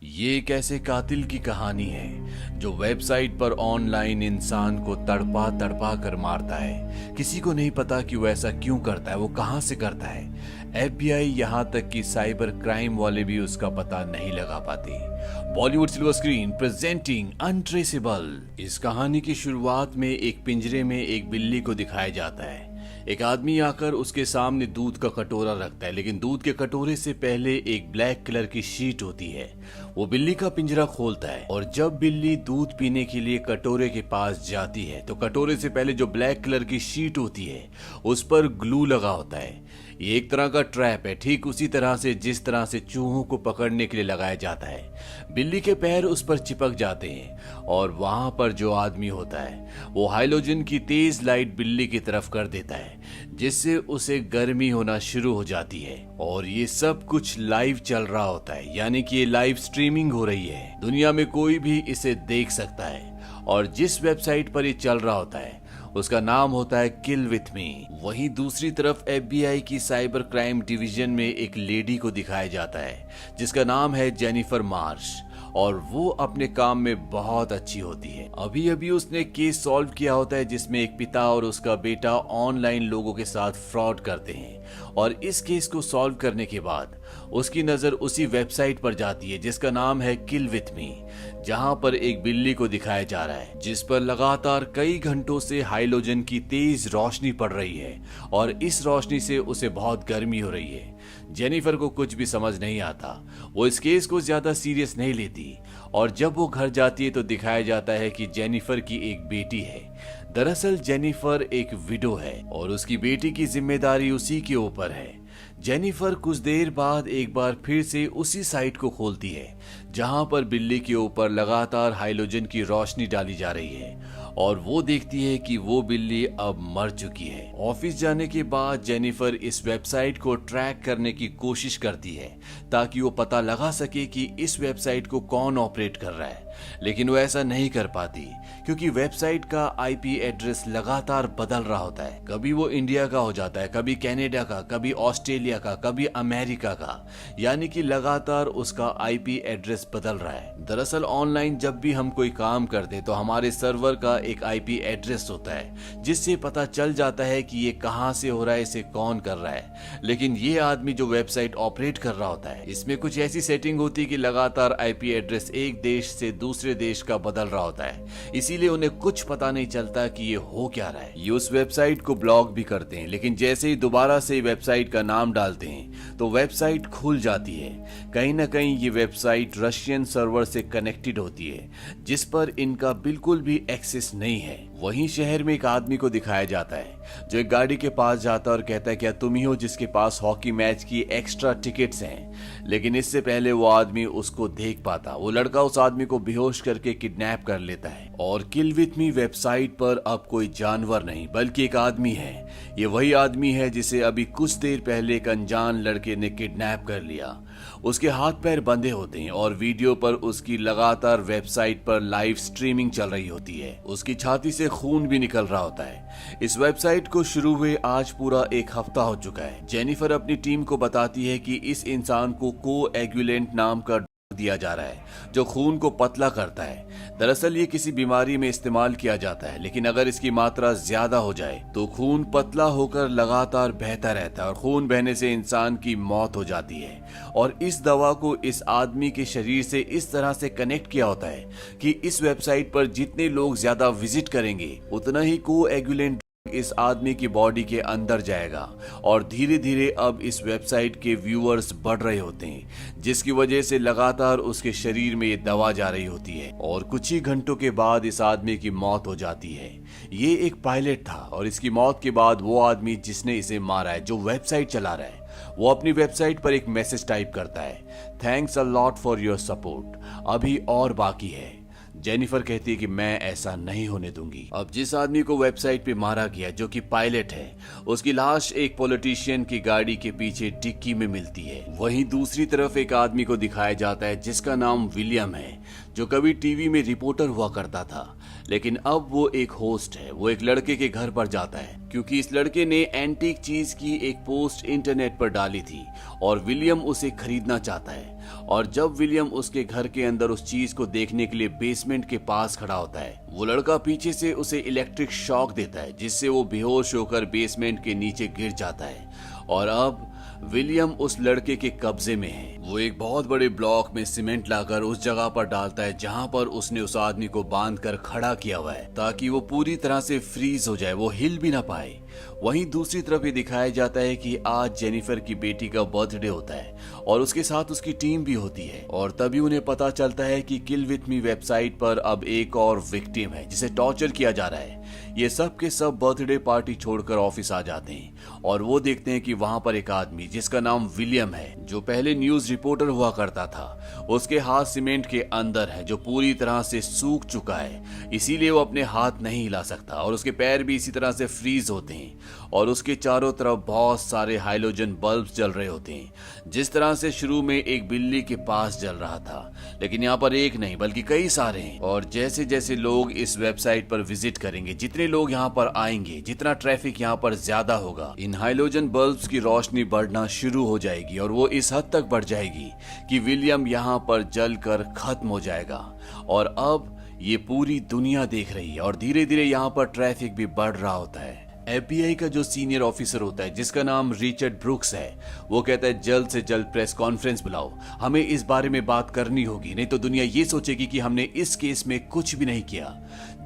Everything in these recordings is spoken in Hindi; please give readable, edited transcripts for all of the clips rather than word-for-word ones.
ये एक ऐसे कातिल की कहानी है जो वेबसाइट पर ऑनलाइन इंसान को तड़पा तड़पा कर मारता है। किसी को नहीं पता कि वो ऐसा क्यों करता है, वो कहां से करता है। एफबीआई यहां तक कि साइबर क्राइम वाले भी उसका पता नहीं लगा पाते। Bollywood silver screen presenting untraceable. इस कहानी की शुरुआत में एक पिंजरे में एक बिल्ली को दिखाया जाता है। एक आदमी आकर उसके सामने दूध का कटोरा रखता है, लेकिन दूध के कटोरे से पहले एक ब्लैक कलर की शीट होती है। वो बिल्ली का पिंजरा खोलता है और जब बिल्ली दूध पीने के लिए कटोरे के पास जाती है तो कटोरे से पहले जो ब्लैक कलर की शीट होती है उस पर ग्लू लगा होता है। ये एक तरह का ट्रैप है, ठीक उसी तरह से जिस तरह से चूहों को पकड़ने के लिए लगाया जाता है। बिल्ली के पैर उस पर चिपक जाते हैं और वहां पर जो आदमी होता है वो हाइलोजन की तेज लाइट बिल्ली की तरफ कर देता है, जिससे उसे गर्मी होना शुरू हो जाती है। और ये सब कुछ लाइव चल रहा होता है, यानी कि ये लाइव स्ट्रीमिंग हो रही है। दुनिया में कोई भी इसे देख सकता है और जिस वेबसाइट पर ये चल रहा होता है उसका नाम होता है किल विथ मी। वहीं दूसरी तरफ एफबीआई की साइबर क्राइम डिवीजन में एक लेडी को दिखाया जाता है जिसका नाम है जेनिफर मार्श, और वो अपने काम में बहुत अच्छी होती है। अभी अभी उसने केस सॉल्व किया होता है जिसमें एक पिता और उसका बेटा ऑनलाइन लोगों के साथ फ्रॉड करते हैं, और इस केस को सॉल्व करने के बाद उसकी नजर उसी वेबसाइट पर जाती है जिसका नाम है किल विथ मी, जहां पर एक बिल्ली को दिखाया जा रहा है जिस पर लगातार कई घंटों से हाइलोजन की तेज रोशनी पड़ रही है और इस रोशनी से उसे बहुत गर्मी हो रही है। जेनिफर को कुछ भी समझ नहीं आता, वो इस केस को ज्यादा सीरियस नहीं लेती, और जब वो घर जाती है तो दिखाया जाता है कि जेनिफर की एक बेटी है। दरअसल जेनिफर एक विडो है और उसकी बेटी की जिम्मेदारी उसी के ऊपर है। जेनिफर कुछ देर बाद एक बार फिर से उसी साइट को खोलती है जहां पर बिल्ली के ऊपर लगातार हाइलोजन की रोशनी डाली जा रही है, और वो देखती है कि वो बिल्ली अब मर चुकी है। ऑफिस जाने के बाद जेनिफर इस वेबसाइट को ट्रैक करने की कोशिश करती है ताकि वो पता लगा सके कि इस वेबसाइट को कौन ऑपरेट कर रहा है, लेकिन वो ऐसा नहीं कर पाती क्योंकि वेबसाइट का आईपी एड्रेस लगातार बदल रहा होता है। कभी वो इंडिया का हो जाता है, कभी कनाडा का, कभी ऑस्ट्रेलिया का, कभी अमेरिका का, यानी कि लगातार उसका आईपी एड्रेस बदल रहा है। दरअसल ऑनलाइन जब भी हम कोई काम करते तो हमारे सर्वर का एक आईपी एड्रेस होता है जिससे पता चल जाता है कि ये कहां से हो रहा है, इसे कौन कर रहा है। लेकिन ये आदमी जो वेबसाइट ऑपरेट कर रहा होता है इसमें कुछ ऐसी सेटिंग होती है कि लगातार आईपी एड्रेस एक देश से दूसरे देश का बदल रहा होता है, इसीलिए उन्हें कुछ पता नहीं चलता कि ये हो क्या रहा है। ये उस वेबसाइट को ब्लॉक भी करते हैं, लेकिन जैसे ही दोबारा से वेबसाइट का नाम डालते हैं तो वेबसाइट खुल जाती है। कहीं ना कहीं ये वेबसाइट रशियन सर्वर से कनेक्टेड होती है जिस पर इनका बिल्कुल भी एक्सेस नहीं है। वहीं शहर में एक आदमी को दिखाया जाता है जो एक गाड़ी के पास जाता है और कहता है क्या तुम ही हो जिसके पास हॉकी मैच की एक्स्ट्रा टिकट्स हैं। लेकिन इससे पहले वो आदमी उसको देख पाता, वो लड़का उस आदमी को बेहोश करके किडनैप कर लेता है। और किल विथ मी वेबसाइट पर अब कोई जानवर नहीं बल्कि एक आदमी है। ये वही आदमी है जिसे अभी कुछ देर पहले एक अनजान लड़के ने किडनैप कर लिया। उसके हाथ पैर बंधे होते हैं और वीडियो पर उसकी लगातार वेबसाइट पर लाइव स्ट्रीमिंग चल रही होती है। उसकी छाती से खून भी निकल रहा होता है। इस वेबसाइट को शुरू हुए आज पूरा एक हफ्ता हो चुका है। जेनिफर अपनी टीम को बताती है कि इस इंसान को कोएगुलेंट नाम का दिया जा रहा है जो खून को पतला करता है। दरअसल ये किसी बीमारी में इस्तेमाल किया जाता है, लेकिन अगर इसकी मात्रा ज्यादा हो जाए तो खून पतला होकर लगातार बहता रहता है और खून बहने से इंसान की मौत हो जाती है। और इस दवा को इस आदमी के शरीर से इस तरह से कनेक्ट किया होता है कि इस वेबसाइट पर जितने लोग ज्यादा विजिट करेंगे उतना ही कोएगुलेंट इस आदमी की बॉडी के अंदर जाएगा, और धीरे धीरे अब इस वेबसाइट के व्यूअर्स बढ़ रहे होते हैं जिसकी वजह से लगातार उसके शरीर में ये दवा जा रही होती है, और कुछ ही घंटों के बाद इस आदमी की मौत हो जाती है। ये एक पायलट था और इसकी मौत के बाद वो आदमी जिसने इसे मारा है, जो वेबसाइट चला रहा है, वो अपनी वेबसाइट पर एक मैसेज टाइप करता है, thanks a lot for your support, अभी और बाकी है। जेनिफर कहती है कि मैं ऐसा नहीं होने दूंगी। अब जिस आदमी को वेबसाइट पे मारा गया जो कि पायलट है, उसकी लाश एक पॉलिटिशियन की गाड़ी के पीछे डिक्की में मिलती है। वहीं दूसरी तरफ एक आदमी को दिखाया जाता है जिसका नाम विलियम है, जो कभी टीवी में रिपोर्टर हुआ करता था, लेकिन अब वो एक होस्ट है। वो एक लड़के के घर पर जाता है क्योंकि इस लड़के ने एंटीक चीज की एक पोस्ट इंटरनेट पर डाली थी और विलियम उसे खरीदना चाहता है। और जब विलियम उसके घर के अंदर उस चीज को देखने के लिए बेसमेंट के पास खड़ा होता है, वो लड़का पीछे से उसे इलेक्ट्रिक शॉक देता है जिससे वो बेहोश होकर बेसमेंट के नीचे गिर जाता है। और अब विलियम उस लड़के के कब्जे में है। वो एक बहुत बड़े ब्लॉक में सीमेंट लाकर उस जगह पर डालता है जहां पर उसने उस आदमी को बांध कर खड़ा किया हुआ है ताकि वो पूरी तरह से फ्रीज हो जाए, वो हिल भी ना पाए। वहीं दूसरी तरफ ये दिखाया जाता है कि आज जेनिफर की बेटी का बर्थडे होता है और उसके साथ उसकी टीम भी होती है। और तभी उन्हें पता चलता है कि किल विथ मी वेबसाइट पर अब एक और विक्टिम है जिसे टॉर्चर किया जा रहा है। ये सब के सब बर्थडे पार्टी छोड़कर ऑफिस आ जाते हैं और वो देखते हैं कि वहां पर एक आदमी जिसका नाम विलियम है, जो पहले न्यूज रिपोर्टर हुआ करता था, उसके हाथ सीमेंट के अंदर है जो पूरी तरह से सूख चुका है, इसीलिए वो अपने हाथ नहीं हिला सकता और उसके पैर भी इसी तरह से फ्रीज होते हैं। और उसके चारों तरफ बहुत सारे हाइलोजन बल्ब जल रहे होते हैं, जिस तरह से शुरू में एक बिल्ली के पास जल रहा था, लेकिन यहाँ पर एक नहीं बल्कि कई सारे हैं। और जैसे जैसे लोग इस वेबसाइट पर विजिट करेंगे, जितने लोग यहाँ पर आएंगे, जितना ट्रैफिक यहाँ पर ज्यादा होगा, इन हाइलोजन बल्ब्स की रोशनी बढ़ना शुरू हो जाएगी और वो इस हद तक बढ़ जाएगी कि विलियम यहाँ पर जलकर खत्म हो जाएगा। और अब ये पूरी दुनिया देख रही है और धीरे धीरे यहाँ पर ट्रैफिक भी बढ़ रहा होता है। FBI का जो सीनियर ऑफिसर होता है जिसका नाम रिचर्ड ब्रुक्स है, वो कहता है जल्द से जल्द प्रेस कॉन्फ्रेंस बुलाओ, हमें इस बारे में बात करनी होगी, नहीं तो दुनिया ये सोचेगी कि हमने इस केस में कुछ भी नहीं किया।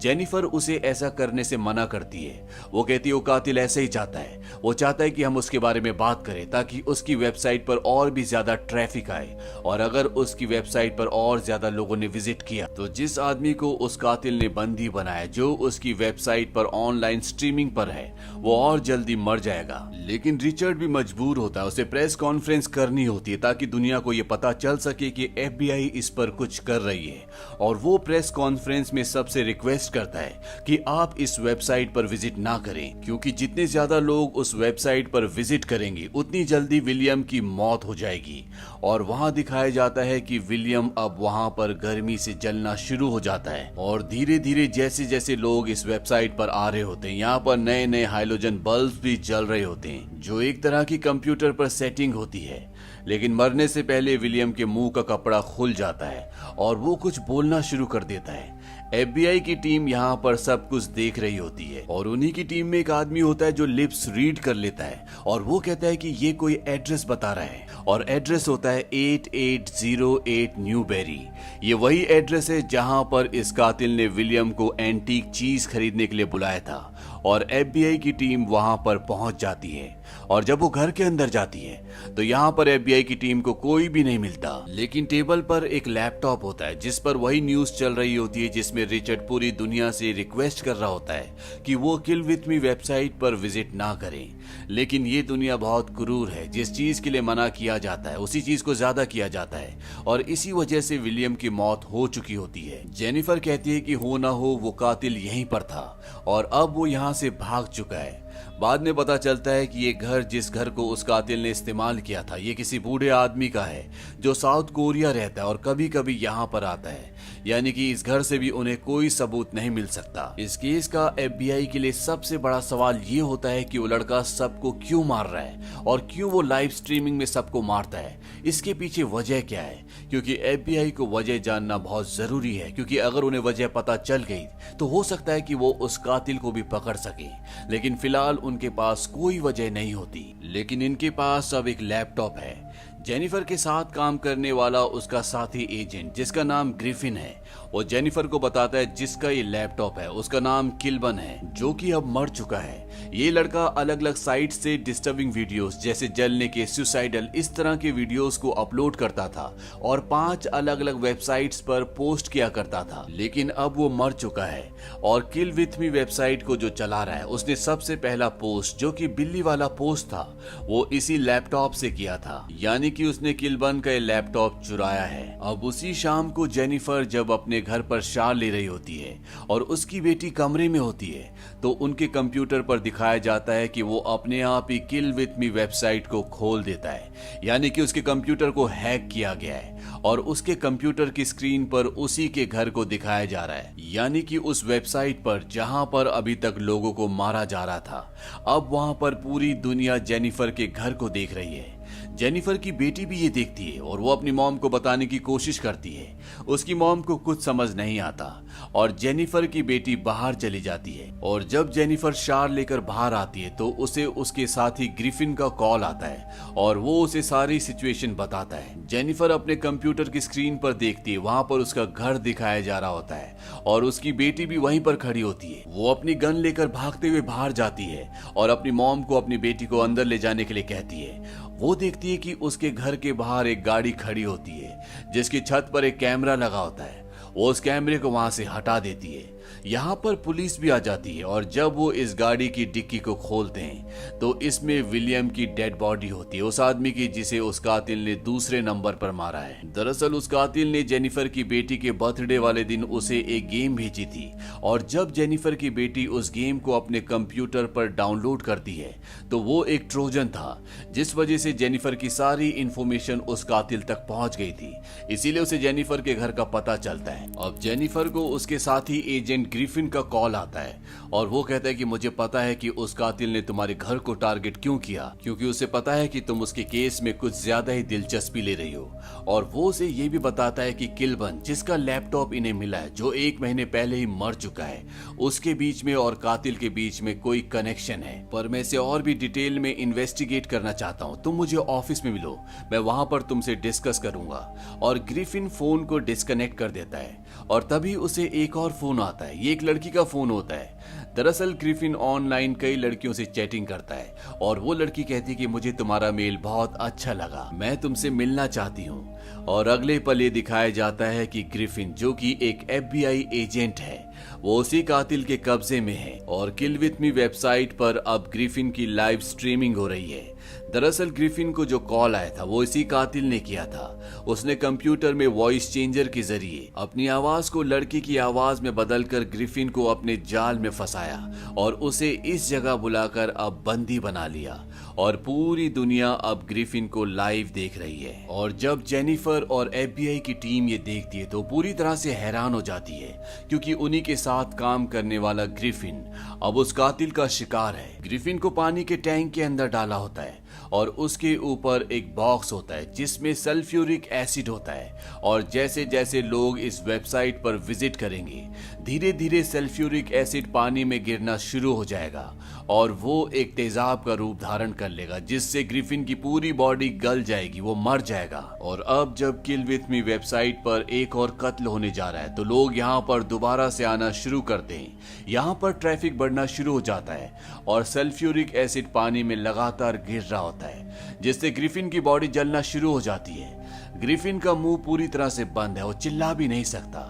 जेनिफर उसे ऐसा करने से मना करती है। वो कहती है वो कातिल ऐसे ही चाहता है, वो चाहता है कि हम उसके बारे में बात करें ताकि उसकी वेबसाइट पर और भी ज्यादा ट्रैफिक आए। और अगर उसकी वेबसाइट पर और ज्यादा लोगों ने विजिट किया तो जिस आदमी को उस कातिल ने बंदी बनाया, जो उसकी वेबसाइट पर ऑनलाइन स्ट्रीमिंग पर है, वो और जल्दी मर जाएगा। लेकिन रिचर्ड भी मजबूर होता है, उसे प्रेस कॉन्फ्रेंस करनी होती है ताकि दुनिया को ये पता चल सके कि FBI इस पर कुछ कर रही है। और वो प्रेस कॉन्फ्रेंस में सबसे रिक्वेस्ट करता है कि आप इस वेबसाइट पर विजिट ना करें, क्योंकि जितने ज्यादा लोग उस वेबसाइट पर विजिट करेंगे उतनी जल्दी विलियम की मौत हो जाएगी। और वहां दिखाया जाता है कि विलियम अब वहां पर गर्मी से जलना शुरू हो जाता है। और धीरे धीरे जैसे जैसे लोग इस वेबसाइट पर आ रहे होते हैं, यहाँ पर नए नए हाइलोजन बल्ब भी जल रहे होते हैं, जो एक तरह की कंप्यूटर पर सेटिंग होती है। लेकिन मरने से पहले विलियम के मुंह का कपड़ा खुल जाता है और वो कुछ बोलना शुरू कर देता है। FBI की टीम यहाँ पर सब कुछ देख रही होती है और उन्हीं की टीम में एक आदमी होता है जो लिप्स रीड कर लेता है और वो कहता है कि ये कोई एड्रेस बता रहा है और एड्रेस होता है 8808 न्यूबेरी। ये वही एड्रेस है जहाँ पर इस कातिल ने विलियम को एंटीक चीज खरीदने के लिए बुलाया था। और FBI की टीम वहां पर पहुंच जाती है और जब वो घर के अंदर जाती है तो यहाँ पर FBI की टीम को कोई भी नहीं मिलता, लेकिन टेबल पर एक लैपटॉप होता है जिस पर वही न्यूज चल रही होती है जिसमें रिचर्ड पूरी दुनिया से रिक्वेस्ट कर रहा होता है कि वो किल विथ मी वेबसाइट पर विजिट ना करें। लेकिन ये दुनिया बहुत क्रूर है, जिस चीज के लिए मना किया जाता है उसी चीज को ज्यादा किया जाता है और इसी वजह से विलियम की मौत हो चुकी होती है। जेनिफर कहती है कि हो ना हो वो कातिल यहीं पर था और अब वो यहाँ से भाग चुका है। बाद में पता चलता है कि ये घर, जिस घर को उस कातिल ने इस्तेमाल किया था, ये किसी बूढ़े आदमी का है जो साउथ कोरिया रहता है और कभी कभी यहाँ पर आता है। यानी कि इस घर से भी उन्हें कोई सबूत नहीं मिल सकता। इस केस का FBI के लिए सबसे बड़ा सवाल ये होता है कि वो लड़का सबको क्यों मार रहा है और क्यों वो लाइव स्ट्रीमिंग में सबको मारता है, इसके पीछे वजह क्या है। क्योंकि FBI को वजह जानना बहुत जरूरी है, क्योंकि अगर उन्हें वजह पता चल गई तो हो सकता है कि वो उस कातिल को भी पकड़ सके। लेकिन फिलहाल उनके पास कोई वजह नहीं होती। लेकिन इनके पास अब एक लैपटॉप है। जेनिफर के साथ काम करने वाला उसका साथी एजेंट जिसका नाम ग्रिफिन है, वो जेनिफर को बताता है जिसका ये लैपटॉप है उसका नाम किल्बन है, जो कि अब मर चुका है। ये लड़का अलग अलग साइट से डिस्टर्बिंग वीडियोस जैसे जलने के, सुसाइडल, इस तरह के वीडियोस को अपलोड करता था और 5 अलग अलग वेबसाइट्स पर पोस्ट किया करता था। लेकिन अब वो मर चुका है और किल विथ मी वेबसाइट को जो चला रहा है, उसने सबसे पहला पोस्ट जो कि बिल्ली वाला पोस्ट था वो इसी लैपटॉप से किया था। यानी यानी कि उसने किलबन का लैपटॉप चुराया है। अब उसी शाम को जेनिफर जब अपने घर पर शार ले रही होती है और उसकी बेटी कमरे में होती है तो उनके कंप्यूटर पर दिखाया जाता है कि वो अपने आप ही किल विथ मी वेबसाइट को खोल देता है, यानी कि उसके कंप्यूटर को हैक किया गया है और उसके कंप्यूटर की स्क्रीन पर उसी के घर को दिखाया जा रहा है, यानी कि उस वेबसाइट पर जहां पर अभी तक लोगों को मारा जा रहा था अब वहां पर पूरी दुनिया जेनिफर के घर को देख रही है। जेनिफर की बेटी भी ये देखती है और वो अपनी मॉम को बताने की कोशिश करती है। उसकी मॉम को कुछ समझ नहीं आता और जेनिफर की बेटी बाहर चली जाती है और जब जेनिफर शार लेकर बाहर आती है तो उसे उसके साथी ग्रिफिन का कॉल आता है और वो उसे सारी सिचुएशन बताता है। जेनिफर अपने कंप्यूटर की स्क्रीन पर देखती है, वहां पर उसका घर दिखाया जा रहा होता है और उसकी बेटी भी वहीं पर खड़ी होती है। वो अपनी गन लेकर भागते हुए बाहर जाती है और अपनी मॉम को अपनी बेटी को अंदर ले जाने के लिए कहती है। वो देखती है कि उसके घर के बाहर एक गाड़ी खड़ी होती है जिसकी छत पर एक कैमरा लगा होता है। वो उस कैमरे को वहां से हटा देती है। यहाँ पर पुलिस भी आ जाती है और जब वो इस गाड़ी की डिक्की को खोलते हैं तो इसमें विलियम की डेड बॉडी होती है, उस आदमी की जिसे उस कातिल ने दूसरे नंबर पर मारा है। दरअसल उस कातिल ने जेनिफर की बेटी के बर्थडे वाले दिन उसे एक गेम भेजी थी और जब जेनिफर की बेटी उस गेम को अपने कंप्यूटर पर डाउनलोड करती है तो वो एक ट्रोजन था जिस वजह से जेनिफर की सारी इंफॉर्मेशन उस कातिल तक पहुंच गई थी, इसीलिए उसे जेनिफर के घर का पता चलता है। अब जेनिफर को उसके साथी एजेंट ग्रिफिन का कॉल आता है और वो कहता है कि मुझे पता है कि उस कातिल ने तुम्हारे घर को टारगेट क्यों किया, क्योंकि उसे पता है कि तुम उसके केस में कुछ ज्यादा ही दिलचस्पी ले रही हो। और वो उसे ये भी बताता है कि किलबन जिसका लैपटॉप इन्हें मिला है, जो 1 महीने पहले ही मर चुका है, उसके बीच में और कातिल के बीच में कोई कनेक्शन है। पर मैं इसे और भी डिटेल में इन्वेस्टिगेट करना चाहता हूँ, तुम मुझे ऑफिस में मिलो, मैं वहां पर तुमसे डिस्कस करूंगा। और ग्रिफिन फोन को डिस्कनेक्ट कर देता है और तभी उसे एक और फोन आता है। ये एक लड़की का फोन होता है। दरअसल ग्रिफिन ऑनलाइन कई लड़कियों से चैटिंग करता है और वो लड़की कहती है कि मुझे तुम्हारा मेल बहुत अच्छा लगा, मैं तुमसे मिलना चाहती हूँ। और अगले पल ये दिखाया जाता है कि ग्रिफिन जो कि एक FBI एजेंट है वो उसी कातिल के कब्जे में है और किल विथ मी वेबसाइट पर अब ग्रिफिन की लाइव स्ट्रीमिंग हो रही है। दरअसल ग्रिफिन को जो कॉल आया था वो इसी कातिल ने किया था। उसने कंप्यूटर में वॉइस चेंजर के जरिए अपनी आवाज को लड़की की आवाज में बदलकर ग्रिफिन को अपने जाल में फंसाया और उसे इस जगह बुलाकर अब बंदी बना लिया और पूरी दुनिया अब ग्रिफिन को लाइव देख रही है। और जब जेनिफर और FBI की टीम ये देखती है तो पूरी तरह से हैरान हो जाती है, क्योंकि उन्हीं के साथ काम करने वाला ग्रिफिन अब उस कातिल का शिकार है। ग्रिफिन को पानी के टैंक के अंदर डाला होता है और उसके ऊपर एक बॉक्स होता है जिसमें सल्फ्यूरिक एसिड होता है और जैसे जैसे लोग इस वेबसाइट पर विजिट करेंगे धीरे धीरे सल्फ्यूरिक एसिड पानी में गिरना शुरू हो जाएगा और वो एक तेजाब का रूप धारण कर लेगा जिससे ग्रिफिन की पूरी बॉडी गल जाएगी, वो मर जाएगा। और अब जब किल विथ मी वेबसाइट पर एक और कत्ल होने जा रहा है तो लोग यहाँ पर दोबारा से आना शुरू करते हैं। यहाँ पर ट्रैफिक बढ़ना शुरू हो जाता है और सल्फ्यूरिक एसिड पानी में लगातार गिर रहा होता है जिससे ग्रिफिन की बॉडी जलना शुरू हो जाती है। ग्रिफिन का मुंह पूरी तरह से बंद है, वो चिल्ला भी नहीं सकता।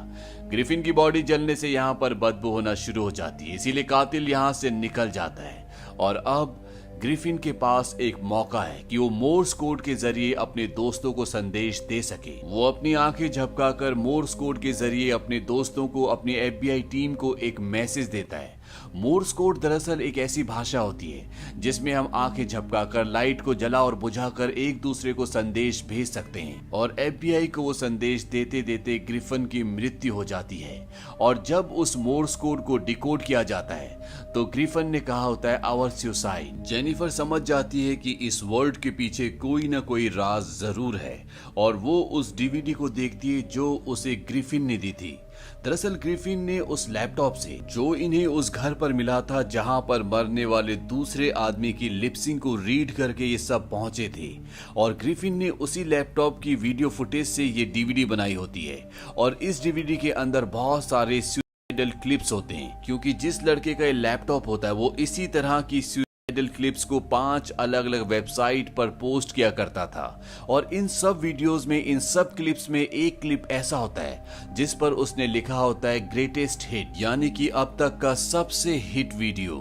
ग्रिफिन की बॉडी जलने से यहाँ पर बदबू होना शुरू हो जाती है, इसीलिए कातिल यहाँ से निकल जाता है। और अब ग्रिफिन के पास एक मौका है कि वो मोर्स कोड के जरिए अपने दोस्तों को संदेश दे सके। वो अपनी आंखें झपकाकर मोर्स कोड के जरिए अपने दोस्तों को, अपनी FBI टीम को एक मैसेज देता है। मोर्स कोड दरअसल एक ऐसी भाषा होती है जिसमें हम आंखें झपकाकर लाइट को जला और बुझाकर एक दूसरे को संदेश भेज सकते हैं। और FBI को वो संदेश देते देते ग्रिफिन की मृत्यु हो जाती है और जब उस मोर्स कोड को डिकोड किया जाता है तो ग्रिफिन ने कहा होता है आवर सुसाइड। जेनिफर समझ जाती है कि इस वर्ड के पीछे कोई ना कोई राज जरूर है और वो उस DVD को देखती है जो उसे ग्रिफिन ने दी थी। दरअसल ग्रिफिन ने उस लैपटॉप से जो इन्हें उस घर पर मिला था जहां पर मरने वाले दूसरे आदमी की लिपसिंग को रीड करके ये सब पहुंचे थे और ग्रिफिन ने उसी लैपटॉप की वीडियो फुटेज से ये DVD बनाई होती है और इस DVD के अंदर बहुत सारे सुसाइडल क्लिप्स होते हैं, क्योंकि जिस लड़के का ये लैपटॉप होता है वो इसी तरह की क्लिप्स को 5 अलग अलग वेबसाइट पर पोस्ट किया करता था। और इन सब वीडियोस में, इन सब क्लिप्स में एक क्लिप ऐसा होता है जिस पर उसने लिखा होता है ग्रेटेस्ट हिट, यानी कि अब तक का सबसे हिट वीडियो।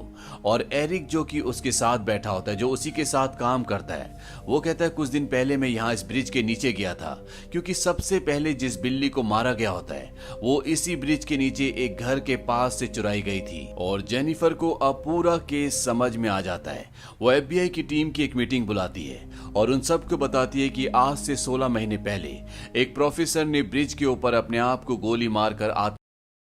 और एरिक जो कि उसके साथ बैठा होता है, जो उसी के साथ काम करता है, वो कहता है कुछ दिन पहले मैं यहाँ इस ब्रिज के नीचे गया था, क्योंकि सबसे पहले जिस बिल्ली को मारा गया होता है वो इसी ब्रिज के नीचे एक घर के पास से चुराई गई थी। और जेनिफर को अब पूरा केस समझ में आ जाता है। वो एफबीआई की टीम की एक मीटिंग बुलाती है और उन सबको बताती है कि आज से 16 महीने पहले एक प्रोफेसर ने ब्रिज के ऊपर अपने आप को गोली मारकर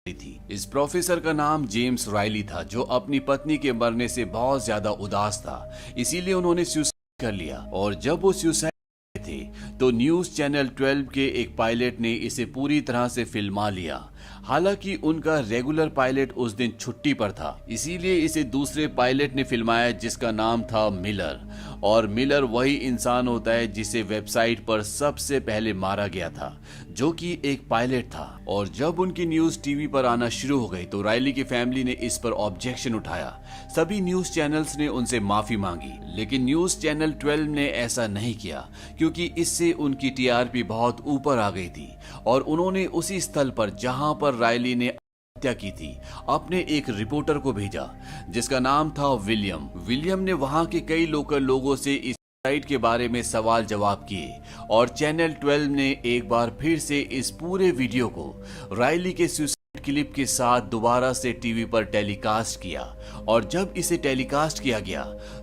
थी। इस प्रोफेसर का नाम जेम्स रायली था, जो अपनी पत्नी के मरने से बहुत ज्यादा उदास था, इसीलिए उन्होंने सुसाइड कर लिया। और जब वो सुसाइड थे तो न्यूज चैनल 12 के एक पायलट ने इसे पूरी तरह से फिल्मा लिया। हालांकि उनका रेगुलर पायलट उस दिन छुट्टी पर था, इसीलिए इसे दूसरे पायलट ने फिल्माया जिसका नाम था मिलर। और मिलर वही इंसान होता है जिसे वेबसाइट पर सबसे पहले मारा गया था, जो कि एक पायलट था। और जब उनकी न्यूज टीवी पर आना शुरू हो गई तो रायली की फैमिली ने इस पर ऑब्जेक्शन उठाया। सभी न्यूज चैनल्स ने उनसे माफी मांगी, लेकिन न्यूज चैनल 12 ने ऐसा नहीं किया, क्योंकि इससे उनकी टीआरपी बहुत ऊपर आ गई थी। और उन्होंने उसी स्थल पर जहां पर रायली ने हत्या की थी अपने एक रिपोर्टर को भेजा, जिसका नाम था विलियम। विलियम ने वहां के कई लोकल लोगों से इस साइट के बारे में सवाल जवाब किए और चैनल 12 ने एक बार फिर से इस पूरे वीडियो को रायली के सुसाइड क्लिप के साथ दोबारा से टीवी पर टेलीकास्ट किया। और जब इसे टेलीकास्ट किया गया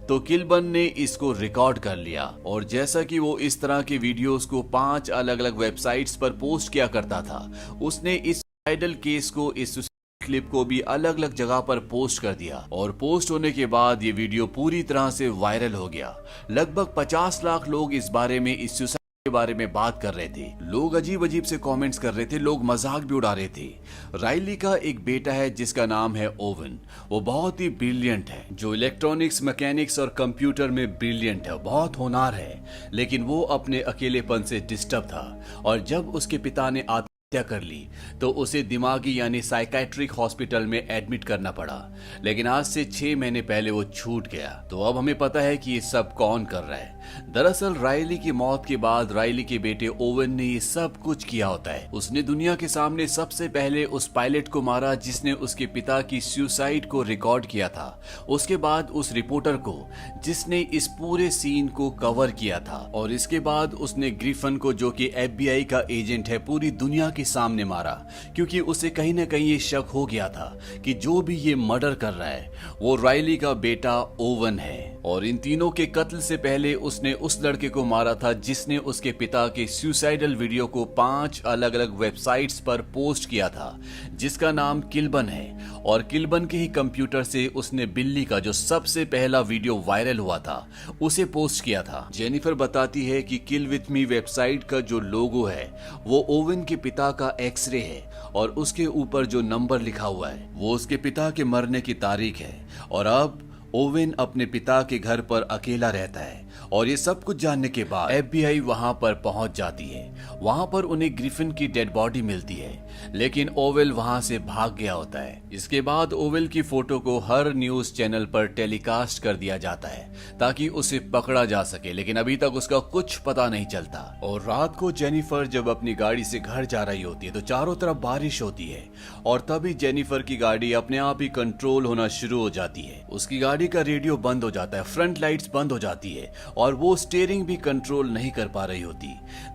तो किल्बन ने इसको रिकॉर्ड कर लिया। और जैसा कि वो इस तरह के वीडियोस को 5 अलग अलग वेबसाइट्स पर पोस्ट किया करता था, उसने इस सुसाइडल केस को, इस क्लिप को भी अलग अलग जगह पर पोस्ट कर दिया। और पोस्ट होने के बाद ये वीडियो पूरी तरह से वायरल हो गया। लगभग 50 लाख लोग इस बारे में, इस सुसाइड के बारे में बात कर रहे थे। लोग अजीब अजीब से कमेंट्स कर रहे थे, लोग मजाक भी उड़ा रहे थे। रायली का एक बेटा है जिसका नाम है ओवन। वो बहुत ही ब्रिलियंट है, जो इलेक्ट्रॉनिक्स, मैकेनिक्स और कंप्यूटर में ब्रिलियंट है, बहुत होनहार है। लेकिन वो अपने अकेलेपन से डिस्टर्ब था और जब उसके पिता ने कर ली तो उसे दिमागी यानी साइकाइट्रिक हॉस्पिटल में एडमिट करना पड़ा। लेकिन आज से 6 महीने पहले वो छूट गया। तो अब हमें पता है कि ये सब कौन कर रहा है। दरअसल रायली की मौत के बाद रायली के बेटे ओवन ने ये सब कुछ किया होता है। उसने दुनिया के सामने सबसे पहले उस पायलट को मारा जिसने उसके पिता की सुसाइड को रिकॉर्ड किया था। उसके बाद उस रिपोर्टर को जिसने इस पूरे सीन को कवर किया था। और इसके बाद उसने ग्रिफन को, जो कि एफबीआई का एजेंट है, पूरी दुनिया के सामने मारा, क्योंकि उसे कहीं ना कहीं ये शक हो गया था कि जो भी ये मर्डर कर रहा है वो रायली का बेटा ओवन है। और इन तीनों के कत्ल से पहले उसने उस लड़के को मारा था जिसने उसके पिता के सुसाइडल वीडियो को 5 अलग अलग वेबसाइट्स पर पोस्ट किया था, जिसका नाम किल्बन है। और किल्बन के ही कंप्यूटर से उसने बिल्ली का जो सबसे पहला वीडियो वायरल हुआ था उसे पोस्ट किया था। जेनिफर बताती है कि किल विथ मी वेबसाइट का जो लोगो है वो ओवन के पिता का एक्सरे है और उसके ऊपर जो नंबर लिखा हुआ है वो उसके पिता के मरने की तारीख है। और अब ओवेन अपने पिता के घर पर अकेला रहता है। और ये सब कुछ जानने के बाद एफबीआई वहां पर पहुंच जाती है। वहां पर उन्हें ग्रिफिन की डेड बॉडी मिलती है, लेकिन ओवेल वहां से भाग गया होता है। इसके बाद ओवेल की फोटो को हर न्यूज चैनल पर टेलीकास्ट कर दिया जाता है ताकि उसे पकड़ा जा सके, लेकिन अभी तक उसका कुछ पता नहीं चलता। और रात को जेनिफर जब अपनी गाड़ी से घर जा रही होती है तो चारों तरफ बारिश होती है और तभी जेनिफर की गाड़ी अपने आप ही कंट्रोल होना शुरू हो जाती है। उसकी गाड़ी का रेडियो बंद हो जाता है, फ्रंट लाइट्स बंद हो जाती है और वो स्टीयरिंग भी कंट्रोल नहीं कर पा रही होती।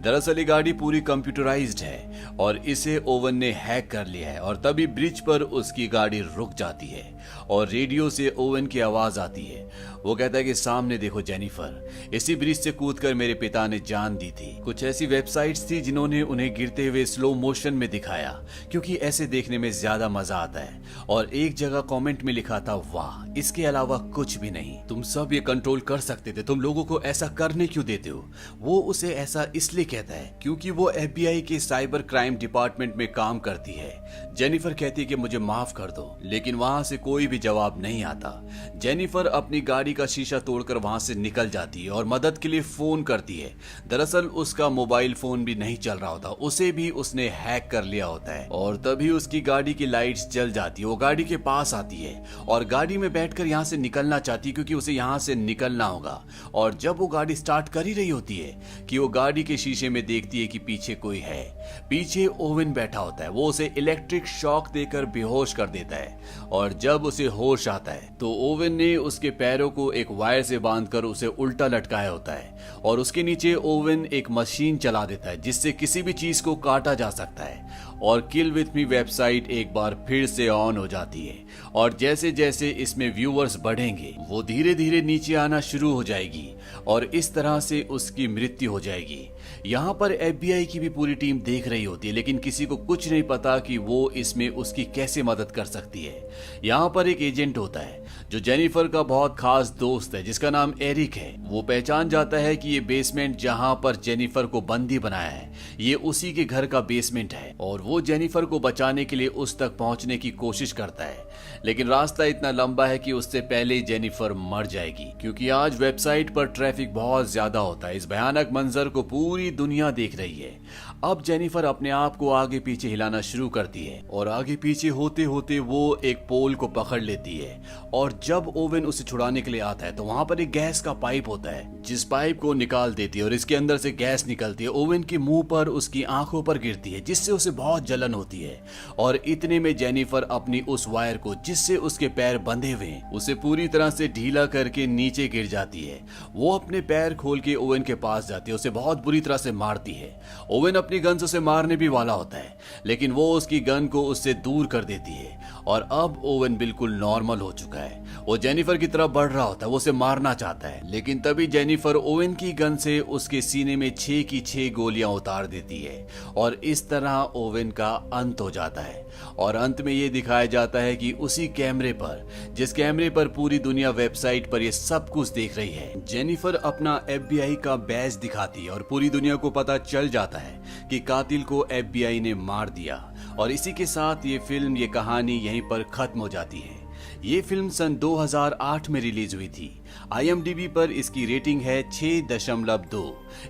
दरअसल ये गाड़ी पूरी कंप्यूटराइज्ड है और इसे ओवन ने हैक कर लिया है। और तभी ब्रिज पर उसकी गाड़ी रुक जाती है और रेडियो से ओवन की आवाज आती है। वो कहता है कि सामने देखो जेनिफर, इसी ब्रिज से कूदकर मेरे पिता ने जान दी थी। कुछ ऐसी वेबसाइट्स थी जिन्होंने उन्हें गिरते हुए स्लो मोशन में दिखाया, क्योंकि ऐसे देखने में ज्यादा मजा आता है। और एक जगह कमेंट में लिखा था, वाह, इसके अलावा कुछ भी नहीं, तुम सब ये कंट्रोल कर सकते थे, तुम लोगों को ऐसा करने क्यों देते हो। वो उसे ऐसा इसलिए कहता है क्योंकि वो एफबीआई के साइबर क्राइम डिपार्टमेंट में काम करती है। जेनिफर कहती है कि मुझे माफ कर दो, लेकिन वहां से कोई भी जवाब नहीं आता। जेनिफर अपनी गाड़ी का शीशा तोड़कर वहां से निकल जाती है और मदद के लिए फोन करती है। दरअसल उसका मोबाइल फोन भी नहीं चल रहा होता, उसे भी उसने हैक कर लिया होता है। और तभी उसकी गाड़ी की लाइट्स जल जाती है। वो गाड़ी के पास आती है और गाड़ी में बैठकर यहाँ से निकलना चाहती है क्योंकि उसे यहाँ से निकलना होगा। और जब वो गाड़ी स्टार्ट कर ही रही होती है कि वो गाड़ी के शीशे में देखती है कि पीछे कोई है। पीछे ओवेन बैठा होता है। वो उसे इलेक्ट्रिक शॉक देकर बेहोश कर देता है और जब उसे होश आता है तो ओवेन ने उसके पैरों को एक वायर से बांधकर उसे उल्टा लटकाया होता है और उसके नीचे ओवेन एक मशीन चला देता है जिससे किसी भी चीज को काटा जा सकता है और किल विथ मी वेबसाइट एक बार फिर से ऑन हो जाती है और जैसे जैसे इसमें व्यूअर्स बढ़ेंगे वो धीरे धीरे नीचे आना शुरू हो जाएगी और इस तरह से उसकी मृत्यु हो जाएगी। यहाँ पर FBI की भी पूरी टीम देख रही होती है लेकिन किसी को कुछ नहीं पता कि वो इसमें उसकी कैसे मदद कर सकती है। यहाँ पर एक एजेंट होता है जो जेनिफर का बहुत खास दोस्त है जिसका नाम एरिक है। वो पहचान जाता है कि ये बेसमेंट जहाँ पर जेनिफर को बंदी बनाया है ये उसी के घर का बेसमेंट है और वो जेनिफर को बचाने के लिए उस तक पहुंचने की कोशिश करता है लेकिन रास्ता इतना लंबा है कि उससे पहले ही जेनिफर मर जाएगी क्योंकि आज वेबसाइट पर ट्रैफिक बहुत ज्यादा होता है। इस भयानक मंजर को पूरी दुनिया देख रही है। अब जेनिफर अपने आप को आगे पीछे हिलाना शुरू करती है और आगे पीछे होते होते वो एक पोल को पकड़ लेती है और जब ओवेन उसे छुड़ाने के लिए आता है तो वहां पर एक गैस का पाइप होता है जिस पाइप को निकाल देती है और इसके अंदर से गैस निकलती है। ओवेन के मुंह पर उसकी आंखों पर गिरती है जिससे उसे बहुत जलन होती है और इतने में जेनिफर अपनी उस वायर को जिससे उसके पैर बंधे हुए हैं उसे पूरी तरह से ढीला करके नीचे गिर जाती है। वो अपने पैर खोल के ओवेन के पास जाती है, उसे बहुत बुरी तरह से मारती है। ओवेन अपनी गन से उसे मारने भी वाला होता है लेकिन वो उसकी गन को उससे दूर कर देती है और अब ओवेन बिल्कुल नॉर्मल हो चुका है। वो जेनिफर की तरफ बढ़ रहा होता है, वो उसे मारना चाहता है लेकिन तभी जेनिफर ओवेन की गन से उसके सीने में 6 की 6 गोलियां उतार देती है और इस तरह ओवेन का अंत हो जाता है। और अंत में ये दिखाया जाता है कि उसी कैमरे पर जिस कैमरे पर पूरी दुनिया वेबसाइट पर ये सब कुछ देख रही है जेनिफर अपना FBI का बैज दिखाती है और पूरी दुनिया को पता चल जाता है कि कातिल को FBI ने मार दिया। और इसी के साथ ये फिल्म, ये कहानी यहीं पर खत्म हो जाती है। ये फिल्म सन 2008 में रिलीज हुई थी। IMDb पर इसकी रेटिंग है 6.2।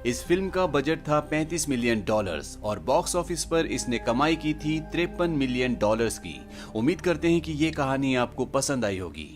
इस फिल्म का बजट था $35 मिलियन और बॉक्स ऑफिस पर इसने कमाई की थी $53 मिलियन की। उम्मीद करते हैं कि ये कहानी आपको पसंद आई होगी।